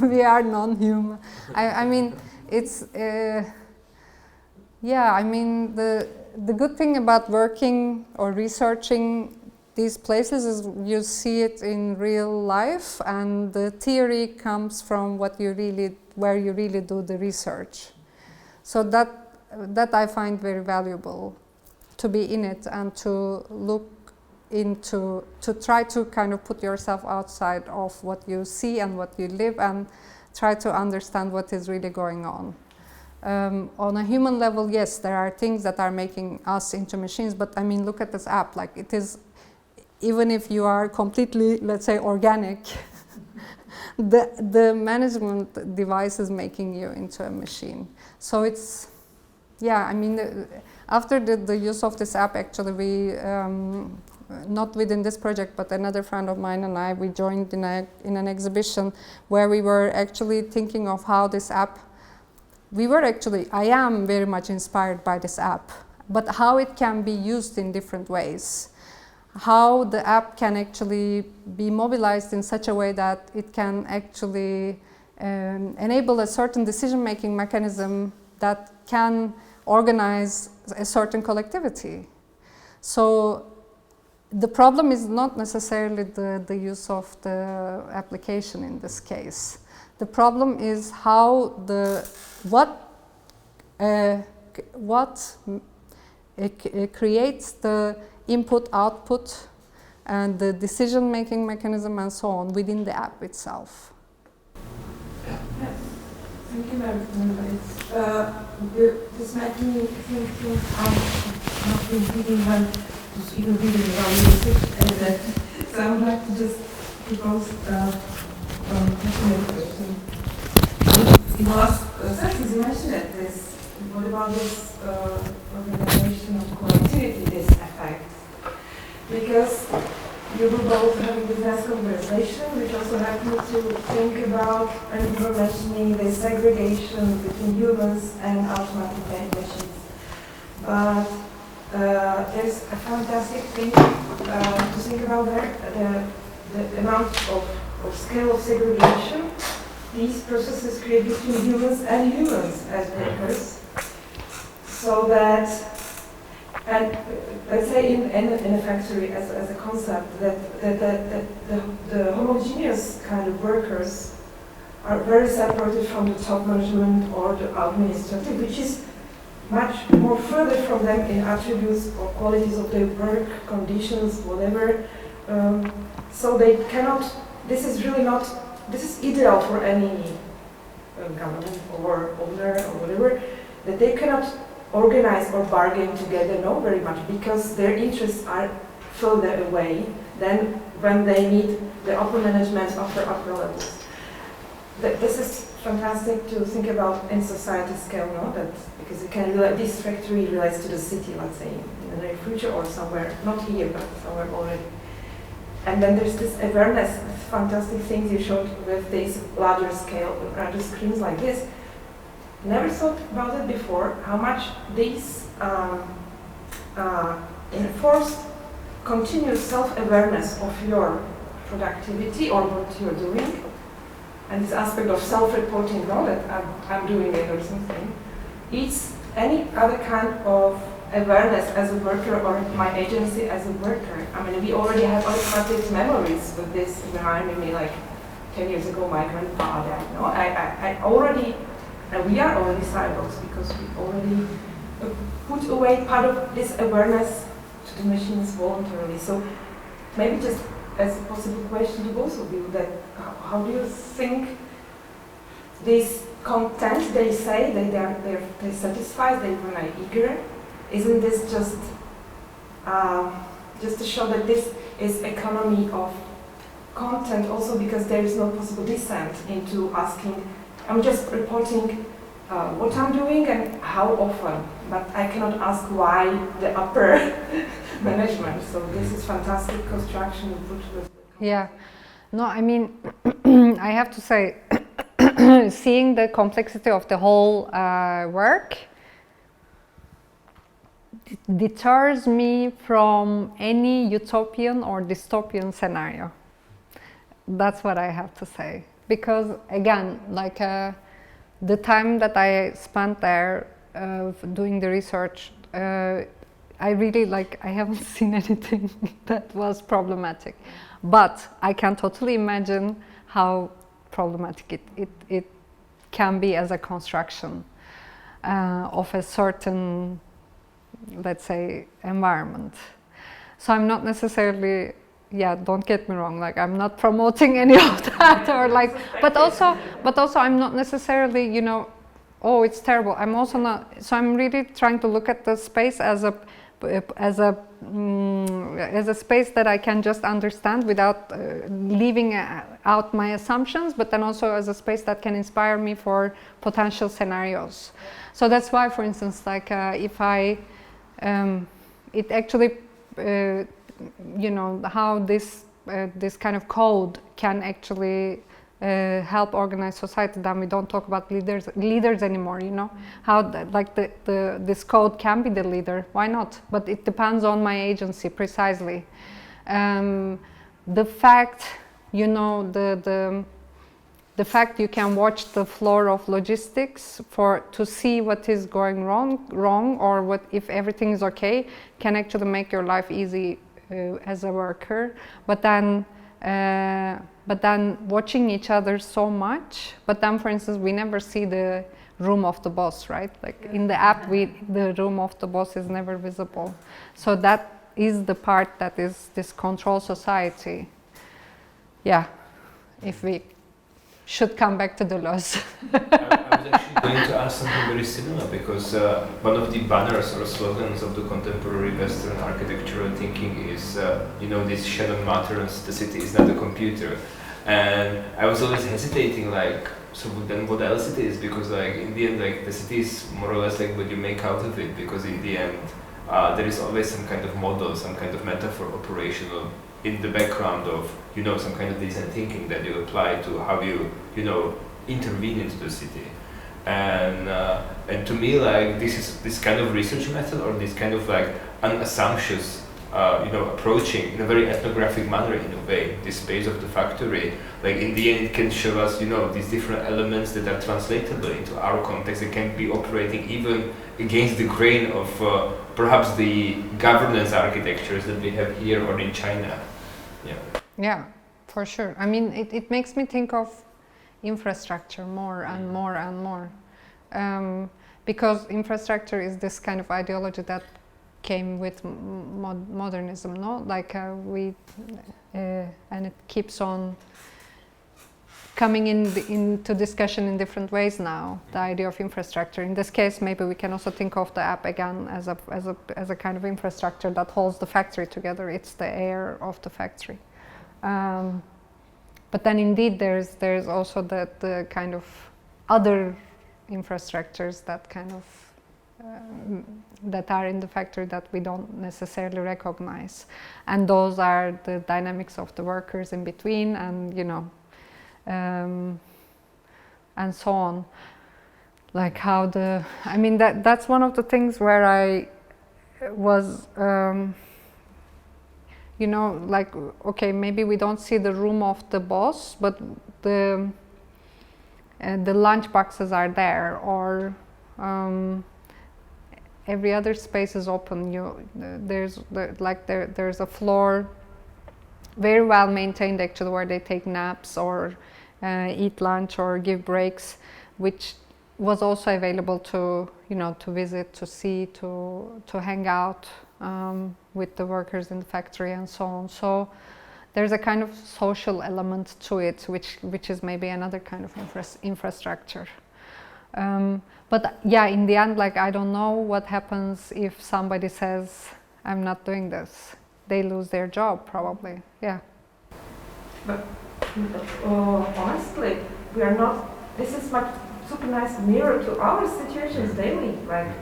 we are non-human. I mean, it's, yeah, I mean, the good thing about working or researching these places is you see it in real life, and the theory comes from where you really do the research. So that I find very valuable, to be in it and to look into, to try to kind of put yourself outside of what you see and what you live, and try to understand what is really going on. On a human level, yes, there are things that are making us into machines, but I mean, look at this app. Like, it is, even if you are completely, let's say, organic, the management device is making you into a machine. So it's, yeah, I mean, after the use of this app, actually, we, not within this project, but another friend of mine and I, we joined in an exhibition where we were actually thinking of how this app, I am very much inspired by this app, but how it can be used in different ways. How the app can actually be mobilized in such a way that it can actually enable a certain decision-making mechanism that can organize a certain collectivity. So the problem is not necessarily the use of the application in this case. The problem is how what creates the input-output and the decision-making mechanism and so on within the app itself. Yes. Thank you very much. This made me think I've been reading her, just even reading around music, and so I would like to just propose question. In the last sentence you mentioned that this, what about this organization of connectivity, this effect? Because you were both having this nice conversation, which also helped me to think about, and you were mentioning the segregation between humans and automatic machines. But there's a fantastic thing to think about there, the amount of scale of segregation these processes create between humans and humans as workers. So that, and let's say in a factory as a concept, that the homogeneous kind of workers are very separated from the top management or the administrative, which is much more further from them in attributes or qualities of their work, conditions, whatever. So they cannot, this is really not, this is ideal for any government or owner or whatever, that they cannot organize or bargain together, no, very much, because their interests are further away than when they need the upper management of the upper levels. This is fantastic to think about in society scale, no? That because it can this factory relates to the city, let's say, in the near future or somewhere, not here, but somewhere already. And then there's this awareness, fantastic things you showed with these larger scale, larger screens like this. Never thought about it before, how much these enforced continuous self-awareness of your productivity or what you're doing, and this aspect of self-reporting, no, that I'm doing it or something, it's any other kind of awareness as a worker or my agency as a worker. I mean, we already have automatic memories with this reminding me, like 10 years ago, my grandpa died. No, I already, and we are already cyborgs because we already put away part of this awareness to the machines voluntarily. So maybe just as a possible question to both of you, that how do you think this content they say they're satisfied, they're very eager? Isn't this just to show that this is economy of content also because there is no possible descent into asking, I'm just reporting what I'm doing and how often, but I cannot ask why the upper management. So this is fantastic construction you put with. Yeah, no, I mean, I have to say, seeing the complexity of the whole work deters me from any utopian or dystopian scenario. That's what I have to say. Because again, like the time that I spent there doing the research, I really I haven't seen anything that was problematic, but I can totally imagine how problematic it can be as a construction of a certain, let's say, environment. So I'm not necessarily, don't get me wrong, I'm not promoting any of that, or but also I'm not necessarily, oh, it's terrible. I'm also not, so I'm really trying to look at the space as a space that I can just understand without leaving out my assumptions, but then also as a space that can inspire me for potential scenarios. So that's why, for instance, if I, it actually, how this kind of code can actually help organize society, then we don't talk about leaders anymore, how this code can be the leader, why not? But it depends on my agency, precisely. The fact, the fact you can watch the floor of logistics to see what is going wrong, or what if everything is okay, can actually make your life easy as a worker. But then watching each other so much, but then, for instance, we never see the room of the boss, right? In the app, the room of the boss is never visible. So that is the part that is this control society. Yeah, if we should come back to the laws. I was actually going to ask something very similar, because one of the banners or slogans of the contemporary Western architectural thinking is, this Shannon Matterns, the city is not a computer. And I was always hesitating, so then what else it is? Because in the end, the city is more or less what you make out of it, because in the end, there is always some kind of model, some kind of metaphor operational in the background of, some kind of design thinking that you apply to how you, intervene into the city. And to me, this kind of research method, or this kind of unassumptuous, approaching in a very ethnographic manner, in a way, this space of the factory, in the end, it can show us, these different elements that are translatable into our context. It can be operating even against the grain of perhaps the governance architectures that we have here or in China. Yeah, for sure. I mean, it makes me think of infrastructure more and more and more, because infrastructure is this kind of ideology that came with modernism, no? And it keeps on coming into discussion in different ways now, the idea of infrastructure. In this case, maybe we can also think of the app again as a kind of infrastructure that holds the factory together. It's the air of the factory. But then indeed there's also the kind of other infrastructures that kind of that are in the factory that we don't necessarily recognize, and those are the dynamics of the workers in between, and and so on. How that's one of the things where I was okay, maybe we don't see the room of the boss, but the lunch boxes are there, or every other space is open. There's a floor, very well maintained actually, where they take naps or eat lunch or give breaks, which was also available to to visit, to see, to hang out with the workers in the factory and so on. So there's a kind of social element to it, which is maybe another kind of infrastructure. But yeah, in the end, I don't know what happens if somebody says, I'm not doing this. They lose their job, probably. Yeah. But honestly, we are not. This is super nice mirror to our situations daily.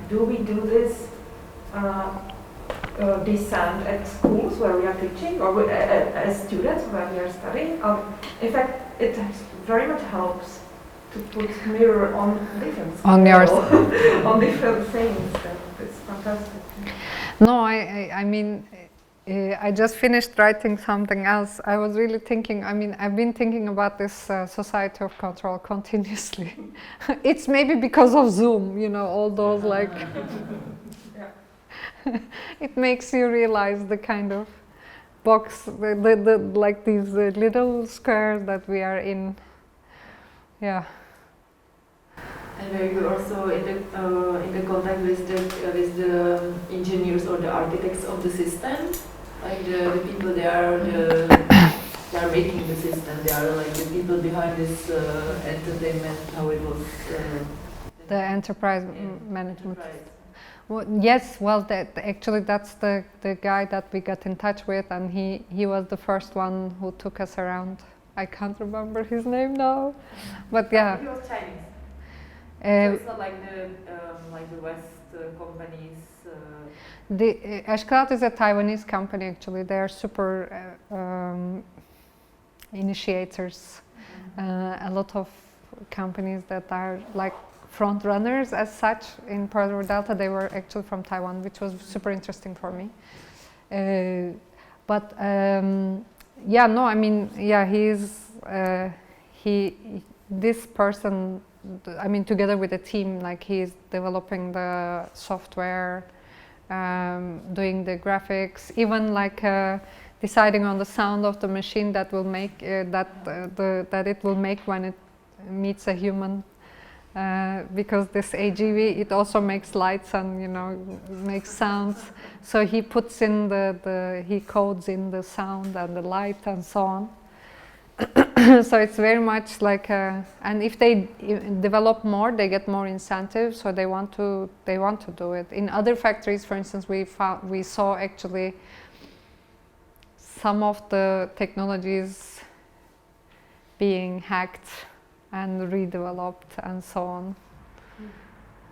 Do we do this descent at schools where we are teaching, or as students where we are studying? In fact, it very much helps to put mirror on different on yours on different things. It's fantastic. No, I mean, I just finished writing something else. I was really thinking, I've been thinking about this society of control continuously. It's maybe because of Zoom, all those it makes you realize the kind of box, the like these little squares that we are in. Yeah. And were you also in the contact with the engineers or the architects of the system, like the people they are making the system. They are like the people behind this entertainment. How it was. The enterprise management. Enterprise. Well, yes, well, actually that's the guy that we got in touch with, and he was the first one who took us around. I can't remember his name now, but yeah. He was Chinese. So it's not like the West companies. The Ashkalat is a Taiwanese company. Actually, they are super initiators. A lot of companies that are like front runners as such in Pearl River Delta, they were actually from Taiwan, which was super interesting for me. But yeah, no, I mean, yeah, this person, I mean, together with a team, like he's developing the software, doing the graphics, even like deciding on the sound of the machine that will make that it will make when it meets a human. Because this AGV, it also makes lights and, you know, makes sounds. So he puts in he codes in the sound and the light and so on. So it's very much like, and if they develop more, they get more incentives. So they want to do it. In other factories, for instance, we saw actually some of the technologies being hacked and redeveloped and so on.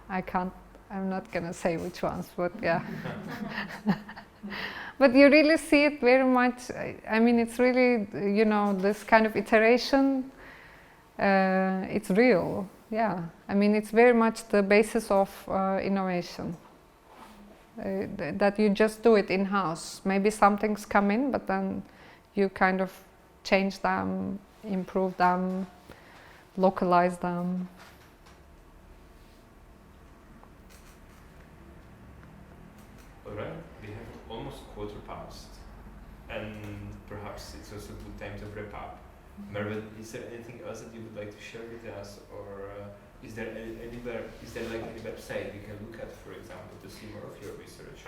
I'm not gonna say which ones, but yeah. But you really see it very much, I mean, it's really, you know, this kind of iteration, it's real, yeah. I mean, it's very much the basis of innovation. That you just do it in-house. Maybe some things come in, but then you kind of change them, improve them, localize them. Alright, we have almost quarter past, and perhaps it's also a good time to wrap up. Merve, is there anything else that you would like to share with us, or is there like any website we can look at, for example, to see more of your research?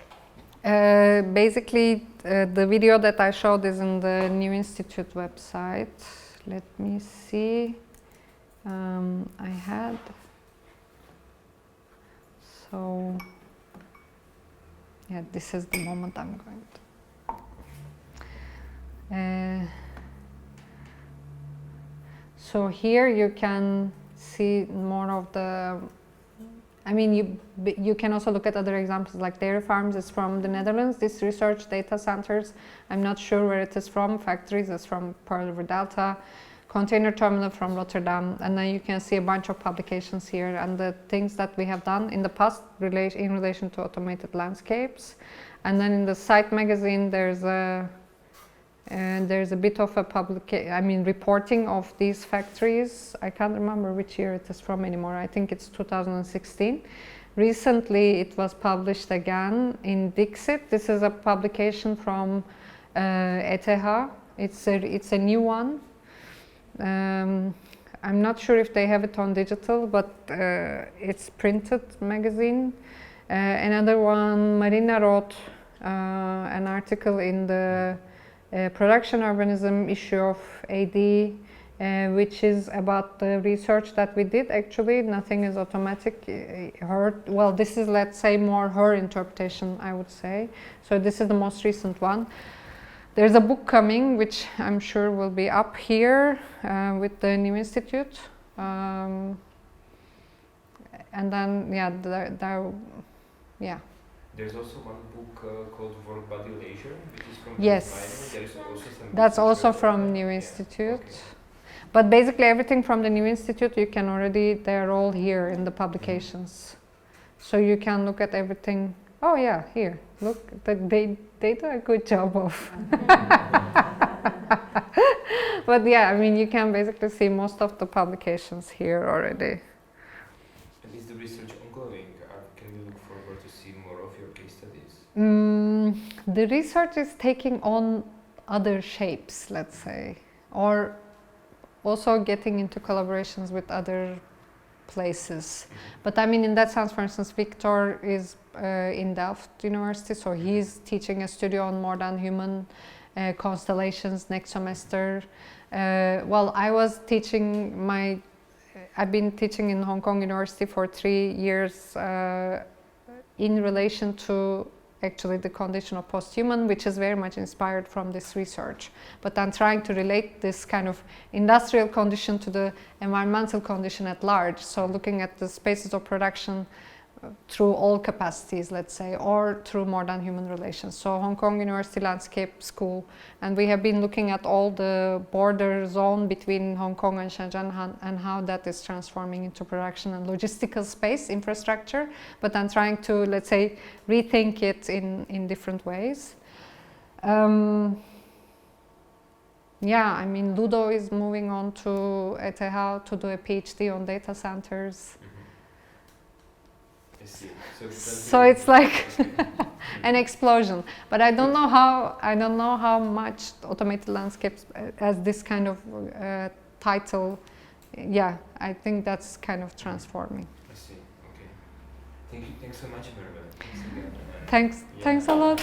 Basically, the video that I showed is in the New Institute website. Let me see. I had, so yeah, this is the moment I'm going to. So here you can see more of the, I mean, you can also look at other examples like dairy farms is from the Netherlands. This research data centers, I'm not sure where it is from. Factories is from Pearl River Delta. Container terminal from Rotterdam, and then you can see a bunch of publications here and the things that we have done in the past in relation to automated landscapes. And then in the Site magazine, there's a bit of a reporting of these factories. I can't remember which year it is from anymore. I think it's 2016. Recently, it was published again in Dixit. This is a publication from ETH. It's a new one. I'm not sure if they have it on digital, but it's printed magazine. Another one, Marina wrote an article in the Production Urbanism issue of AD, which is about the research that we did. Actually, nothing is automatic. Well, this is, let's say, more her interpretation, I would say. So this is the most recent one. There's a book coming, which I'm sure will be up here with the New Institute. And then, yeah, There's also one book called Work Body Leisure, which is from yes. There's also some That's also from New Institute. Okay. But basically everything from the New Institute, you can already, they're all here in the publications. So you can look at everything. Oh yeah, here, look, they do a good job of. But yeah, I mean, you can basically see most of the publications here already. And is the research ongoing? Can we look forward to see more of your case studies? The research is taking on other shapes, let's say, or also getting into collaborations with other places. But I mean, in that sense, for instance, Victor is in Delft University, so he's teaching a studio on more than human constellations next semester. Well, I've been teaching in Hong Kong University for 3 years in relation to actually the condition of post-human, which is very much inspired from this research. But I'm trying to relate this kind of industrial condition to the environmental condition at large. So looking at the spaces of production through all capacities, let's say, or through more than human relations. So Hong Kong University Landscape School, and we have been looking at all the border zone between Hong Kong and Shenzhen and how that is transforming into production and logistical space infrastructure. But I'm trying to, let's say, rethink it in different ways. Yeah, I mean, Ludo is moving on to ETH to do a PhD on data centers. I see. So it's like an explosion. But I don't know how much automated landscapes as this kind of title. Yeah, I think that's kind of transforming. I see. Okay. Thanks so much, Merve. Thanks a lot.